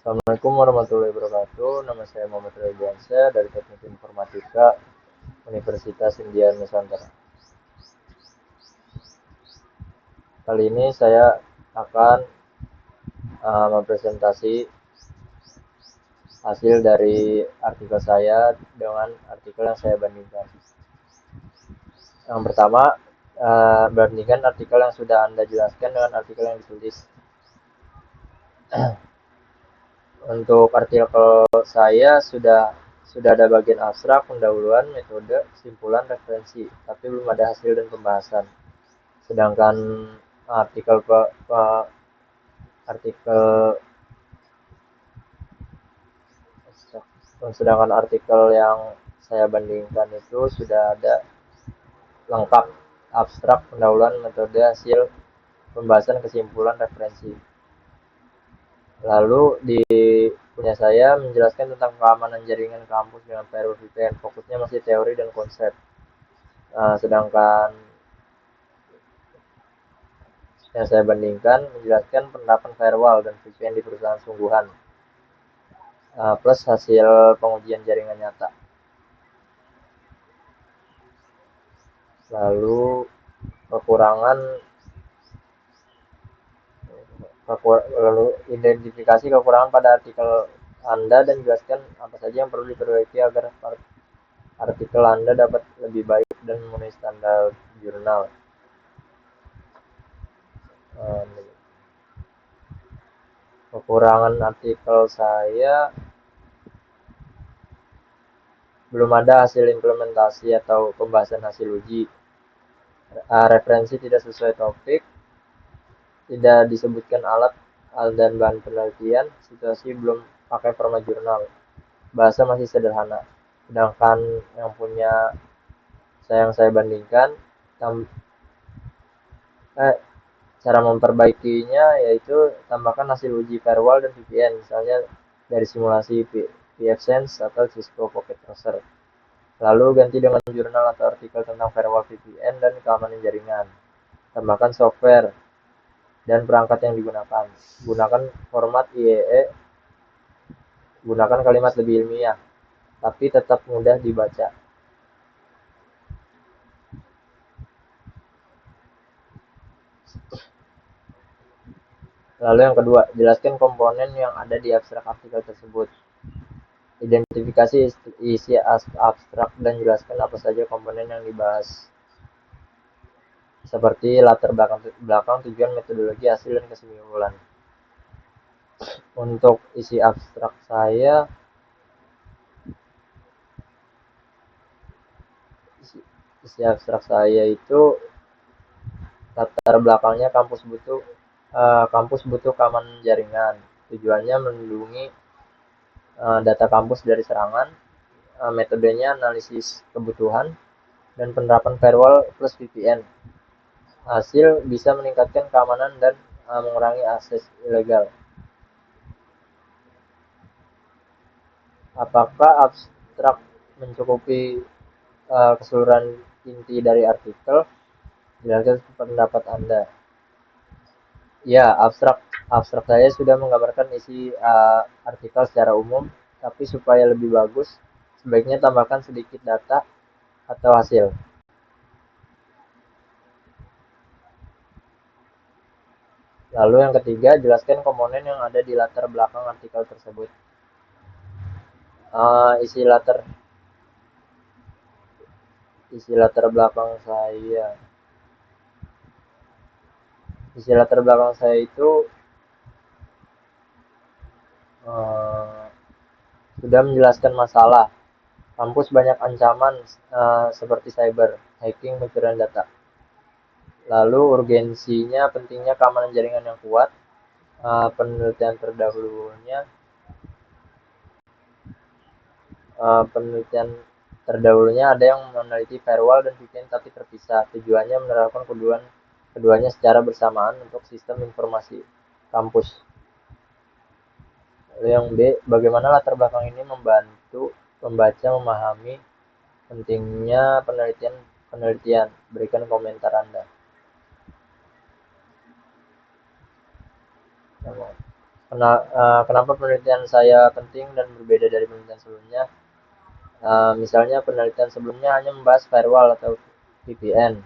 Assalamualaikum warahmatullahi wabarakatuh. Nama saya Muhammad Radiansyah dari Teknik Informatika Universitas Indian Nusantara. Kali ini saya akan mempresentasi hasil dari artikel saya dengan artikel yang saya bandingkan. Yang pertama, bandingkan artikel yang sudah Anda jelaskan dengan artikel yang ditulis. Untuk artikel saya sudah ada bagian abstrak, pendahuluan, metode, kesimpulan, referensi, tapi belum ada hasil dan pembahasan. Sedangkan artikel artikel sedangkan artikel yang saya bandingkan itu sudah ada lengkap abstrak, pendahuluan, metode, hasil, pembahasan, kesimpulan, referensi. Lalu di punya saya menjelaskan tentang keamanan jaringan kampus dengan firewall VPN. Fokusnya masih teori dan konsep. Sedangkan yang saya bandingkan menjelaskan penerapan firewall dan VPN di perusahaan sungguhan. Plus hasil pengujian jaringan nyata. Lalu lalu identifikasi kekurangan pada artikel Anda dan jelaskan apa saja yang perlu diperbaiki agar artikel Anda dapat lebih baik dan memenuhi standar jurnal. Kekurangan artikel saya belum ada hasil implementasi atau pembahasan hasil uji. Referensi tidak sesuai topik, tidak disebutkan alat dan bahan penelitian, situasi belum pakai format jurnal, bahasa masih sederhana. Sedangkan yang saya bandingkan, cara memperbaikinya yaitu tambahkan hasil uji firewall dan VPN, misalnya dari simulasi pfSense atau Cisco Pocket Tracer. Lalu ganti dengan jurnal atau artikel tentang firewall, VPN, dan keamanan jaringan. Tambahkan software dan perangkat yang digunakan. Gunakan format IEE. Gunakan kalimat lebih ilmiah, tapi tetap mudah dibaca. Lalu yang kedua, jelaskan komponen yang ada di abstrak artikel tersebut. Identifikasi isi abstrak dan jelaskan apa saja komponen yang dibahas. Seperti latar belakang, tujuan, metodologi, hasil, dan kesimpulan. Untuk isi abstrak saya itu latar belakangnya kampus butuh keamanan jaringan. Tujuannya melindungi data kampus dari serangan. Metodenya analisis kebutuhan dan penerapan firewall plus VPN. Hasil bisa meningkatkan keamanan dan mengurangi akses ilegal. Apakah abstrak mencukupi keseluruhan inti dari artikel? Jelaskan pendapat Anda. Ya, abstrak saya sudah menggambarkan isi artikel secara umum, tapi supaya lebih bagus, sebaiknya tambahkan sedikit data atau hasil. Lalu yang ketiga, jelaskan komponen yang ada di latar belakang artikel tersebut. Isi latar belakang saya itu sudah menjelaskan masalah. Kampus banyak ancaman seperti cyber, hacking, pencurian data. Lalu urgensinya, pentingnya keamanan jaringan yang kuat, penelitian terdahulunya ada yang meneliti firewall dan VPN tapi terpisah. Tujuannya menerapkan keduanya secara bersamaan untuk sistem informasi kampus. Lalu yang B, bagaimana latar belakang ini membantu pembaca memahami pentingnya penelitian. Berikan komentar Anda. Kenapa penelitian saya penting dan berbeda dari penelitian sebelumnya? Misalnya penelitian sebelumnya hanya membahas firewall atau VPN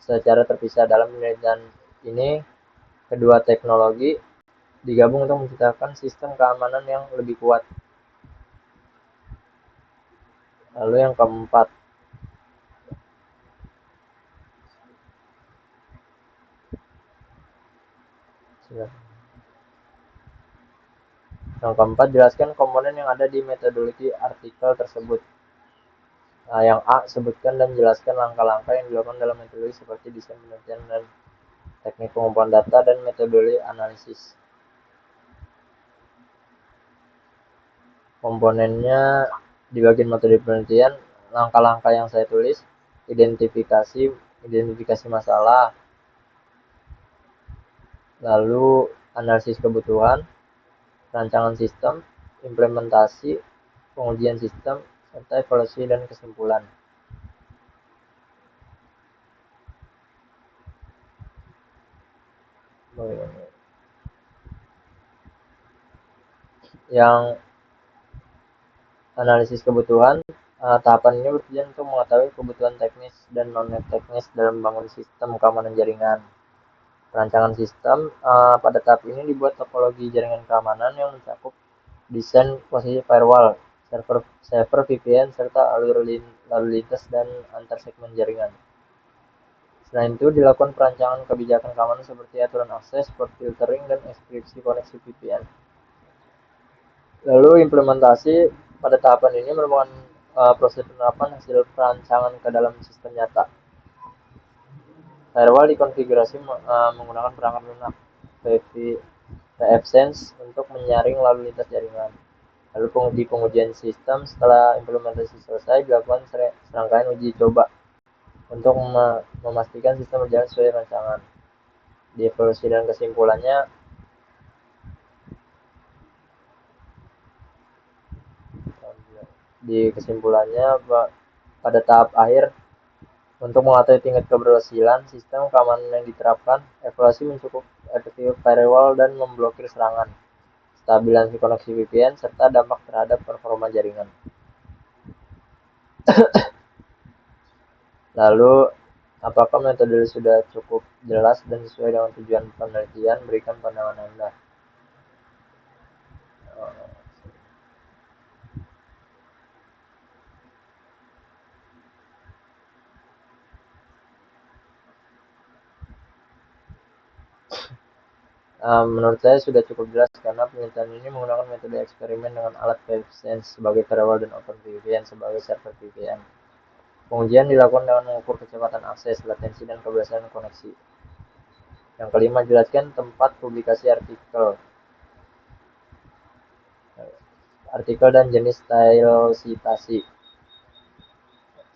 secara terpisah. Dalam penelitian ini, kedua teknologi digabung untuk menciptakan sistem keamanan yang lebih kuat. Lalu yang keempat, jelaskan komponen yang ada di metodologi artikel tersebut. Yang A, sebutkan dan jelaskan langkah-langkah yang dilakukan dalam metodologi seperti desain penelitian dan teknik pengumpulan data dan metodologi analisis. Komponennya di bagian metode penelitian, langkah-langkah yang saya tulis, identifikasi masalah, lalu analisis kebutuhan, rancangan sistem, implementasi, pengujian sistem, serta evaluasi dan kesimpulan. Yang analisis kebutuhan, tahapan ini bertujuan untuk mengetahui kebutuhan teknis dan non-teknis dalam membangun sistem keamanan jaringan. Rancangan sistem, pada tahap ini dibuat topologi jaringan keamanan yang mencakup desain posisi firewall, server VPN, serta lalu lintas dan antar segmen jaringan. Selain itu, dilakukan perancangan kebijakan keamanan seperti aturan akses, port filtering, dan enkripsi koneksi VPN. Lalu implementasi pada tahapan ini merupakan proses penerapan hasil perancangan ke dalam sistem nyata. Firewall dikonfigurasi menggunakan perangkat lunak pfSense untuk menyaring lalu lintas jaringan. Lalu di pengujian sistem setelah implementasi selesai dilakukan serangkaian uji coba untuk memastikan sistem berjalan sesuai rancangan. Di evaluasi dan kesimpulannya, pada tahap akhir, untuk mengetahui tingkat keberhasilan sistem keamanan yang diterapkan, evaluasi mencukup efektif firewall dan memblokir serangan, stabilisasi koneksi VPN, serta dampak terhadap performa jaringan. Lalu, apakah metode sudah cukup jelas dan sesuai dengan tujuan penelitian? Berikan pandangan Anda. Menurut saya sudah cukup jelas karena penelitian ini menggunakan metode eksperimen dengan alat pfSense sebagai firewall dan OpenVPN sebagai server VPN. Pengujian dilakukan dengan mengukur kecepatan akses, latensi, dan keberhasilan koneksi. Yang kelima, jelaskan tempat publikasi artikel dan jenis style citasi.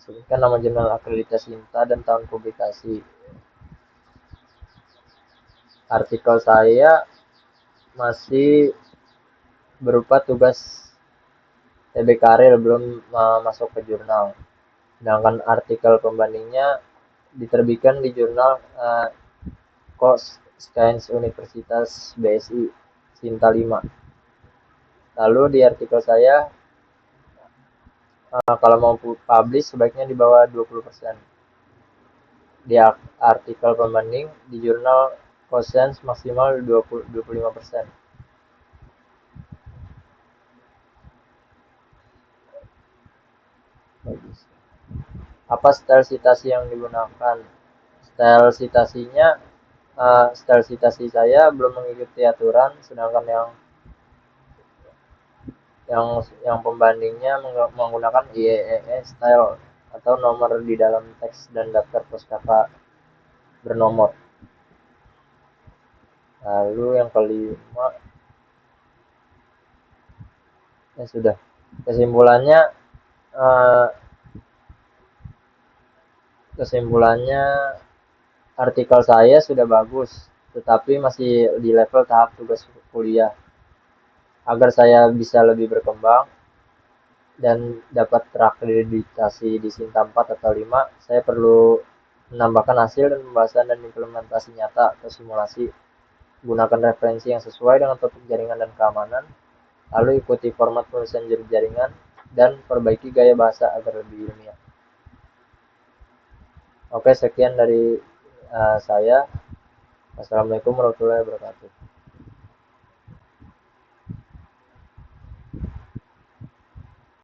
Sebutkan nama jurnal akreditasi INTA dan tahun publikasi. Artikel saya masih berupa tugas TB Karir, belum masuk ke jurnal. Sedangkan artikel pembandingnya diterbitkan di jurnal Science Universitas BSI Sinta 5. Lalu di artikel saya, kalau mau publish sebaiknya di bawah 20%. Di artikel pembanding di jurnal Science maksimal 25%. Apa style citasi yang digunakan? Style citasi saya belum mengikuti aturan, sedangkan yang pembandingnya menggunakan IEEE style atau nomor di dalam teks dan daftar pustaka bernomor. Lalu yang kelima, sudah. Kesimpulannya artikel saya sudah bagus, tetapi masih di level tahap tugas kuliah. Agar saya bisa lebih berkembang dan dapat terakreditasi di Sinta 4 atau 5, saya perlu menambahkan hasil dan pembahasan dan implementasi nyata atau simulasi Gunakan referensi yang sesuai dengan topik jaringan dan keamanan, lalu ikuti format penulisan jaringan, dan perbaiki gaya bahasa agar lebih ilmiah. Oke, sekian dari saya. Assalamualaikum warahmatullahi wabarakatuh.